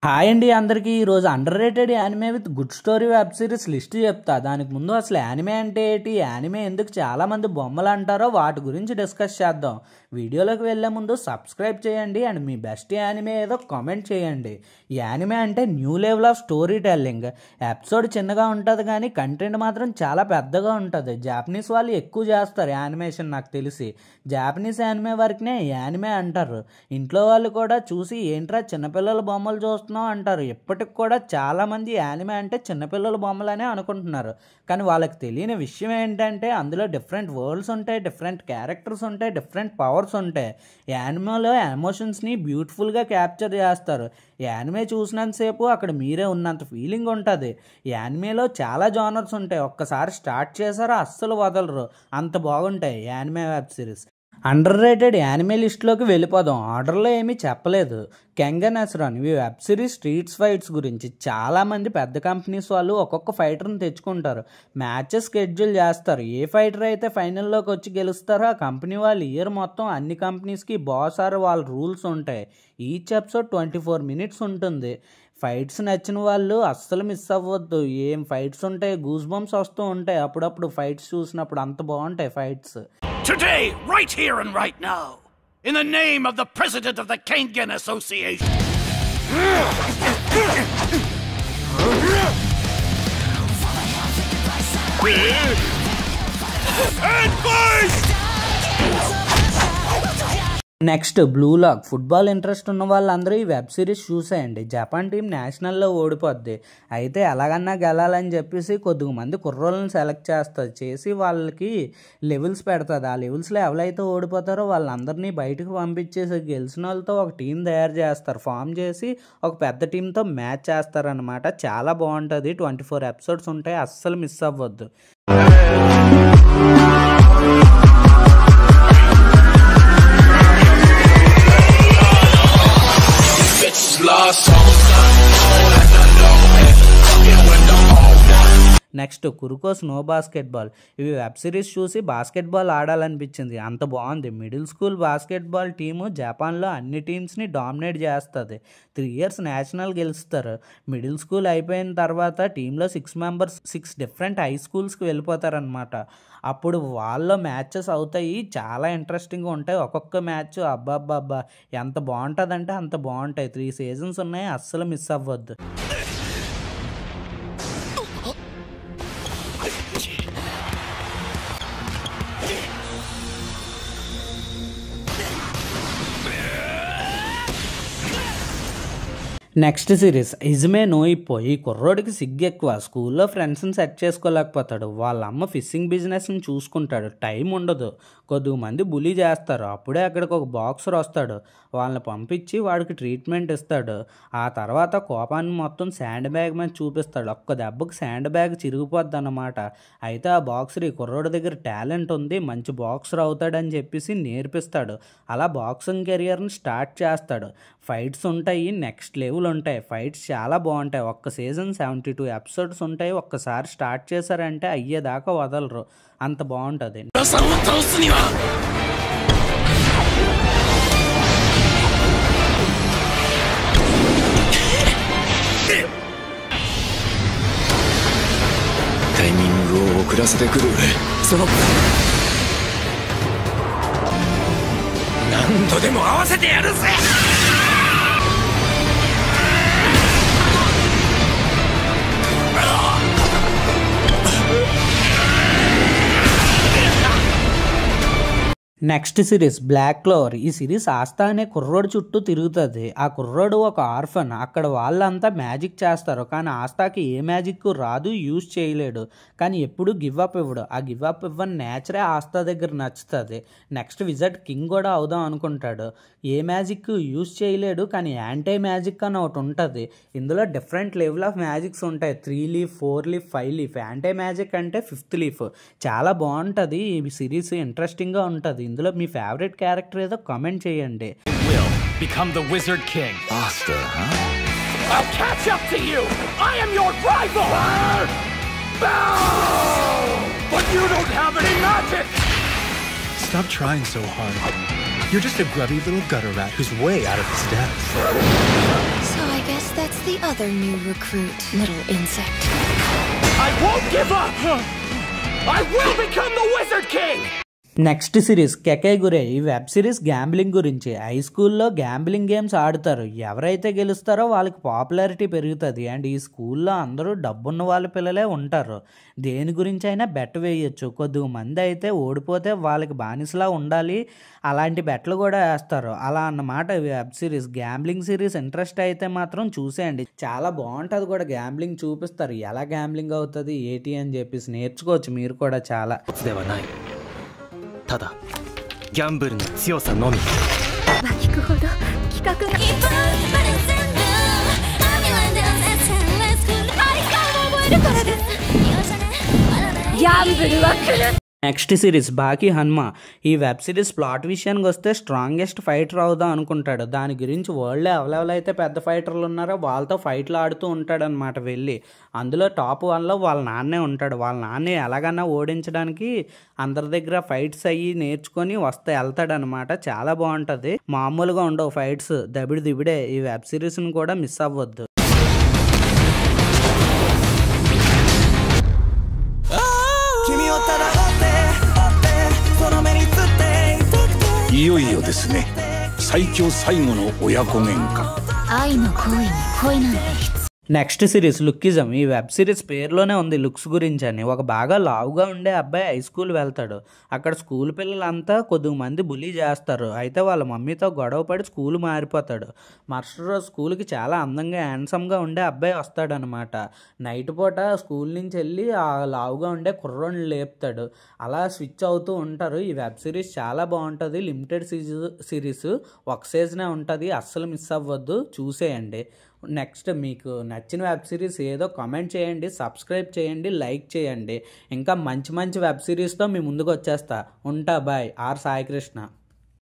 Hi అండి అందరికీ ఈరోజు under rated anime with good story web series list చెప్తా. దానికి ముందు అసలు యానిమే అంటే ఏంటి, యానిమే ఎందుకు చాలామంది బొమ్మలు అంటారో వాటి గురించి డిస్కస్ చేద్దాం. వీడియోలోకి వెళ్ళే ముందు సబ్స్క్రైబ్ చేయండి అండ్ మీ బెస్ట్ యానిమే ఏదో కామెంట్ చేయండి. యానిమే అంటే new level of story telling. Episode చిన్నగా ఉంటుంది కానీ కంటెంట్ మాత్రం చాలా పెద్దగా ఉంటుంది. జాపనీస్ వాళ్ళు ఎక్కువ చేస్తారు యానిమేషన్, నాకు తెలిసి జాపనీస్ యానిమే వరకునే యానిమే అంటారు. ఇంట్లో వాళ్ళు కూడా చూసి ఏంట్రా చిన్నపిల్లల బొమ్మలు చూస్తారు అంటారు. ఇప్పటికి కూడా చాలా మంది యానిమే అంటే చిన్నపిల్లల బొమ్మలనే అనుకుంటున్నారు. కానీ వాళ్ళకి తెలియని విషయం ఏంటంటే అందులో డిఫరెంట్ వరల్డ్స్ ఉంటాయి, డిఫరెంట్ క్యారెక్టర్స్ ఉంటాయి, డిఫరెంట్ పవర్స్ ఉంటాయి. యానిమేలో ఎమోషన్స్ని బ్యూటిఫుల్గా క్యాప్చర్ చేస్తారు. యానిమే చూసినంతసేపు అక్కడ మీరే ఉన్నంత ఫీలింగ్ ఉంటుంది. యానిమేలో చాలా జానర్స్ ఉంటాయి. ఒక్కసారి స్టార్ట్ చేశారో అస్సలు వదలరు, అంత బాగుంటాయి anime web series. Underrated anime లిస్ట్లోకి వెళ్ళిపోదాం. ఆర్డర్లో ఏమీ చెప్పలేదు. కెంగన్ అసరాన్ ఈ వెబ్ సిరీస్ స్ట్రీట్స్ ఫైట్స్ గురించి. చాలామంది పెద్ద కంపెనీస్ వాళ్ళు ఒక్కొక్క ఫైటర్ని తెచ్చుకుంటారు, మ్యాచెస్ షెడ్యూల్ చేస్తారు. ఏ ఫైటర్ అయితే ఫైనల్లోకి వచ్చి గెలుస్తారో ఆ కంపెనీ వాళ్ళు ఇయర్ మొత్తం అన్ని కంపెనీస్కి బాస్ ఆర్ వాళ్ళ రూల్స్ ఉంటాయి. ఈచ్ ఎపిసోడ్ 24 minutes ఉంటుంది. ఫైట్స్ నచ్చిన వాళ్ళు అస్సలు మిస్ అవ్వద్దు. ఏం ఫైట్స్ ఉంటాయి, గూస్ బంప్స్ వస్తూ ఉంటాయి అప్పుడప్పుడు ఫైట్స్ చూసినప్పుడు, అంత బాగుంటాయి fights. Today, right here and right now, in the name of the President of the Kengan Association. And fight! Next blue lock. Football interest ఉన్న వాళ్ళందరూ ఈ వెబ్ సిరీస్ చూసేయండి. జపాన్ టీం నేషనల్లో ఓడిపోద్ది. అయితే ఎలాగన్నా గెలాలని చెప్పేసి కొద్దిగా మంది కుర్రోళ్ళని సెలెక్ట్ చేస్తుంది, చేసి వాళ్ళకి లెవెల్స్ పెడుతుంది. ఆ లెవెల్స్లో ఎవరైతే ఓడిపోతారో వాళ్ళందరినీ బయటకు పంపించేసి గెలిచిన వాళ్ళతో ఒక టీం తయారు చేస్తారు. ఫామ్ చేసి ఒక పెద్ద టీంతో మ్యాచ్ చేస్తారనమాట. చాలా బాగుంటుంది. 24 episodes ఉంటాయి, అస్సలు మిస్ అవ్వద్దు. నెక్స్ట్ కురుకో స్నో బాస్కెట్బాల్. ఇవి వెబ్ సిరీస్ చూసి బాస్కెట్బాల్ ఆడాలనిపించింది, అంత బాగుంది. మిడిల్ స్కూల్ బాస్కెట్బాల్ టీము జపాన్లో అన్ని టీమ్స్ని డామినేట్ చేస్తుంది. 3 years నేషనల్ గెలుస్తారు. మిడిల్ స్కూల్ అయిపోయిన తర్వాత టీంలో 6 members 6 different హై స్కూల్స్కి వెళ్ళిపోతారనమాట. అప్పుడు వాళ్ళ మ్యాచెస్ అవుతాయి, చాలా ఇంట్రెస్టింగ్గా ఉంటాయి. ఒక్కొక్క మ్యాచ్ అబ్బాబ్బాబ్బా ఎంత బాగుంటుందంటే అంత బాగుంటాయి. 3 seasons ఉన్నాయి, అస్సలు మిస్ అవ్వద్దు. Next series Hajime no Ippo. ఈ కుర్రోడికి సిగ్గు ఎక్కువ. స్కూల్లో ఫ్రెండ్స్ని సెట్ చేసుకోలేకపోతాడు. వాళ్ళ అమ్మ ఫిషింగ్ బిజినెస్ని చూసుకుంటాడు, టైం ఉండదు. కొద్దిగా మంది బులీ చేస్తారు. అప్పుడే అక్కడికి ఒక బాక్సర్ వస్తాడు. వాళ్ళని పంపించి వాడికి ట్రీట్మెంట్ ఇస్తాడు. ఆ తర్వాత కోపాన్ని మొత్తం శాండ్ బ్యాగ్ మీద చూపిస్తాడు. ఒక్క దెబ్బకి శాండ్ బ్యాగ్ చిరిగిపోద్ది అన్నమాట. అయితే ఆ బాక్సర్ ఈ కుర్రోడి దగ్గర టాలెంట్ ఉంది, మంచి బాక్సర్ అవుతాడని చెప్పేసి నేర్పిస్తాడు. అలా బాక్సింగ్ కెరియర్ని స్టార్ట్ చేస్తాడు. ఫైట్స్ ఉంటాయి, నెక్స్ట్ లెవెల్ ఉంటాయి. ఫైట్స్ చాలా బాగుంటాయి. ఒక్క సీజన్ 72 episodes ఉంటాయి. ఒక్కసారి స్టార్ట్ చేశారంటే అయ్యేదాకా వదలరు, అంత బాగుంటుంది. Next series black clover. ఈ సిరీస్ ఆస్తా అనే కుర్రోడు చుట్టూ తిరుగుతుంది. ఆ కుర్రోడు ఒక ఆర్ఫన్. అక్కడ వాళ్ళంతా మ్యాజిక్ చేస్తారు, కానీ ఆస్తాకి ఏ మ్యాజిక్ రాదు, యూజ్ చేయలేడు. కానీ ఎప్పుడు గివ్ అప్ ఇవ్వడు. ఆ గివ్ అప్ ఇవ్వని నేచరే ఆస్తా దగ్గర నచ్చుతుంది. నెక్స్ట్ విజట్ కింగ్ కూడా అవుదాం అనుకుంటాడు. ఏ మ్యాజిక్ యూజ్ చేయలేడు, కానీ యాంటీ మ్యాజిక్ అని ఒకటి ఉంటుంది. ఇందులో డిఫరెంట్ లెవెల్ ఆఫ్ మ్యాజిక్స్ ఉంటాయి. 3 leaf 4 leaf 5 leaf. Anti magic అంటే 5th leaf. చాలా బాగుంటుంది ఈ సిరీస్, ఇంట్రెస్టింగ్గా ఉంటుంది. ఇందులో మీ ఫేవరెట్ క్యారెక్టర్ ఏదో కామెంట్ చేయండి. Will become the Wizard King. Asta, huh? I'll catch up to you. I am your rival. Bow! But you don't have any magic. Stop trying so hard. You're just a grubby little gutter rat who's way out of his depth. So I Guess that's the other new recruit, little insect. I won't give up! I will become the Wizard King! Next series Kakegurui. ఈ web series gambling గురించి. High స్కూల్లో gambling games ఆడుతారు. ఎవరైతే గెలుస్తారో వాళ్ళకి popularity పెరుగుతుంది. And ఈ స్కూల్లో అందరూ డబ్బున్న వాళ్ళ పిల్లలే ఉంటారు. దేని గురించి అయినా బెట్ వేయచ్చు. కొద్దిగా మంది అయితే ఓడిపోతే వాళ్ళకి బానిసలా ఉండాలి, అలాంటి బెట్లు కూడా వేస్తారు. అలా అన్నమాట web series. Gambling series interest అయితే మాత్రం చూసేయండి, చాలా బాగుంటుంది కూడా. గ్యాంబ్లింగ్ చూపిస్తారు, ఎలా గ్యాంబ్లింగ్ అవుతుంది ఏంటి అని చెప్పేసి నేర్చుకోవచ్చు మీరు కూడా చాలా. ただギャンブルの強さのみ。聞くほど企画がギャンブルは来る。నెక్స్ట్ సిరీస్ బాకీ హనుమ. ఈ వెబ్ సిరీస్ ప్లాట్ విషయానికి వస్తే స్ట్రాంగెస్ట్ ఫైటర్ అవుదాం అనుకుంటాడు. దాని గురించి వరల్డ్లో ఎవరెవరైతే పెద్ద ఫైటర్లు ఉన్నారో వాళ్ళతో ఫైట్లు ఆడుతూ ఉంటాడనమాట వెళ్ళి. అందులో టాప్ 1లో వాళ్ళ నాన్నే ఉంటాడు. వాళ్ళ నాన్నే ఎలాగన్నా ఓడించడానికి అందరి దగ్గర ఫైట్స్ అయ్యి నేర్చుకొని వెళ్తాడనమాట. చాలా బాగుంటుంది, మామూలుగా ఉండవు ఫైట్స్, దబిడి దిబిడే. ఈ వెబ్ సిరీస్ని కూడా మిస్ అవ్వద్దు.いよいよですね、最強最後の親子喧嘩。愛の恋に恋なんて必要。నెక్స్ట్ సిరీస్ లుక్కిజం. ఈ వెబ్ సిరీస్ పేరులోనే ఉంది లుక్స్ గురించి అని. ఒక బాగా లావుగా ఉండే అబ్బాయి హై స్కూల్ వెళ్తాడు. అక్కడ స్కూల్ పిల్లలంతా కొద్ది మంది బులీ చేస్తారు. అయితే వాళ్ళ మమ్మీతో గొడవ పడి స్కూల్ మారిపోతాడు. మరుసటి రోజు స్కూల్కి చాలా అందంగా హ్యాండ్సమ్గా ఉండే అబ్బాయి వస్తాడనమాట. నైట్ పూట స్కూల్ నుంచి వెళ్ళి ఆ లావుగా ఉండే కుర్రోని లేపుతాడు. అలా స్విచ్ అవుతూ ఉంటారు. ఈ వెబ్ సిరీస్ చాలా బాగుంటుంది. లిమిటెడ్ సిరీస్, ఒక సీజనే ఉంటుంది, అస్సలు మిస్ అవ్వద్దు, చూసేయండి. నెక్స్ట్ మీకు నచ్చిన వెబ్ సిరీస్ ఏదో కామెంట్ చేయండి, సబ్స్క్రైబ్ చేయండి, లైక్ చేయండి. ఇంకా మంచి మంచి వెబ్ సిరీస్తో మీ ముందుకు వచ్చేస్తా. ఉంటా, బాయ్. ఆర్ సాయి కృష్ణ.